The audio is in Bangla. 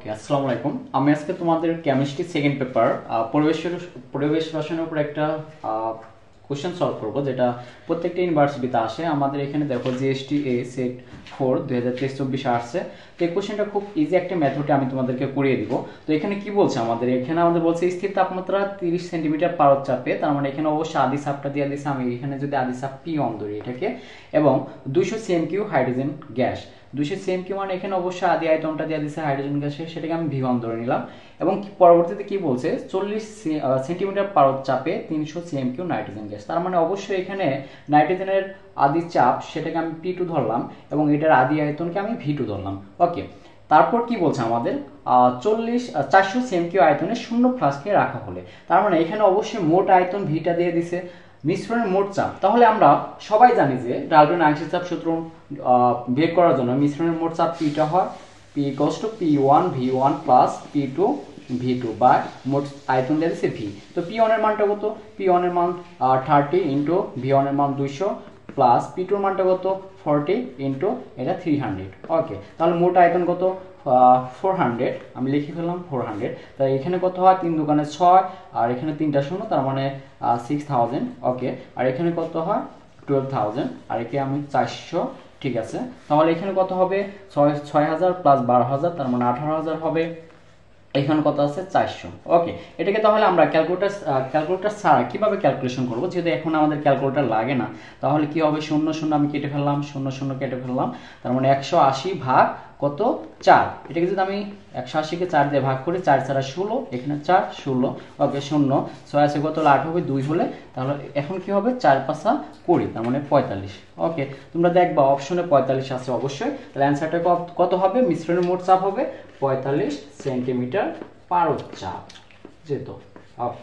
ওকে, আসসালামু আলাইকুম। আমি আজকে তোমাদের কেমিস্ট্রি সেকেন্ড পেপার পরিবেশ রসায়নের উপর একটা কোশ্চেন সলভ করব, যেটা প্রত্যেকটা ইউনিভার্সিটিতে আসে। আমাদের এখানে দেখো জিএসটি এ সেট 4 2023-24 আসছে। তো এই কোশ্চেনটা খুব ইজি একটা মেথডে আমি তোমাদেরকে করিয়ে দিব। তো এখানে কি বলছে আমাদের বলছে স্থির তাপমাত্রা 30 সেন্টিমিটার পারদ চাপে, তার মানে এখানে অবশ্যই আদি চাপটা দিয়ে দিছে। আমি এখানে যদি আদি চাপ পি অন ধরি এটাকে, এবং 200 সিএমকিউ হাইড্রোজেন গ্যাস। 200 সিএমকিউ মানে এখানে অবশ্যই আদি আয়তনটা দিয়ে দিছে হাইড্রোজেন গ্যাসের, সেটাকে আমি ভি1 ধরে নিলাম। এবং পরবর্তীতে কি বলছে 40 সেন্টিমিটার পারদ চাপে 300 সিএমকিউ নাইট্রোজেন গ্যাস। তার মানে অবশ্যই এখানে নাইট্রোজেনের আদি চাপ সেটাকে আমি পি2 ধরলাম, এবং এটার আদি আয়তনকে আমি ভি2 ধরলাম। ওকে, তারপর কি বলছে আমাদের 400 সিএমকিউ আয়তনে শূন্য ফ্লাস্কে রাখা হলে, তার মানে এখানে অবশ্যই মোট আয়তন ভিটা দিয়ে দিছে, মিশ্রণের মোট চাপ। তাহলে আমরা সবাই জানি যে ডাল্টন আংশিক চাপ সূত্র বের করার জন্য মিশ্রণের মোট চাপ পিটা হয় P equals to P one V one plus P two V two বা মোট আয়তন দিয়ে দিচ্ছে ভি। তো পি1 এর মানটা কত? পি1 এর মান 30 ইন্টু ভি1 এর মান 200 প্লাস পি2 এর মানটা কত? 40 ইন্টু এটা 300। ওকে, তাহলে মোট আয়তন কত? 400। আমি লিখে ফেললাম 400। তাই এখানে কত হয়? 3 দোকানে 6 আর এখানে 3টা শূন্য, তার মানে 6000। ওকে, আর এখানে কত হয়? 12000, আর একে আমি 400। ঠিক আছে, তাহলে এখানে কত হবে? 6000 প্লাস 12000, তার মানে 18000 হবে। এখানে কত আছে? 400। ওকে, এটাকে তাহলে আমরা ক্যালকুলেটর ছাড়া কিভাবে ক্যালকুলেশন করব? যেহেতু এখন আমাদের ক্যালকুলেটর লাগে না, তাহলে কি হবে? শূন্য শূন্য আমি কেটে ফেললাম, শূন্য শূন্য কেটে ফেললাম, তার মানে 180 ভাগ কত? 4। এটাকে যদি আমি 180-কে 4 দিয়ে ভাগ করি, 4 4 16, এখানে 4 16। ওকে, শূন্য 6 আছে কত? 8 হবে 2 হলে, তাহলে এখন কি হবে? 4 5 20, তার মানে 45। ওকে, তোমরা দেখবা অপশনে 45 আছে অবশ্যই। তাহলে অ্যান্সারটা কত হবে? মিশ্রণের মোট চাপ হবে 45 সেন্টিমিটার পারদ চাপ যেত। ওকে।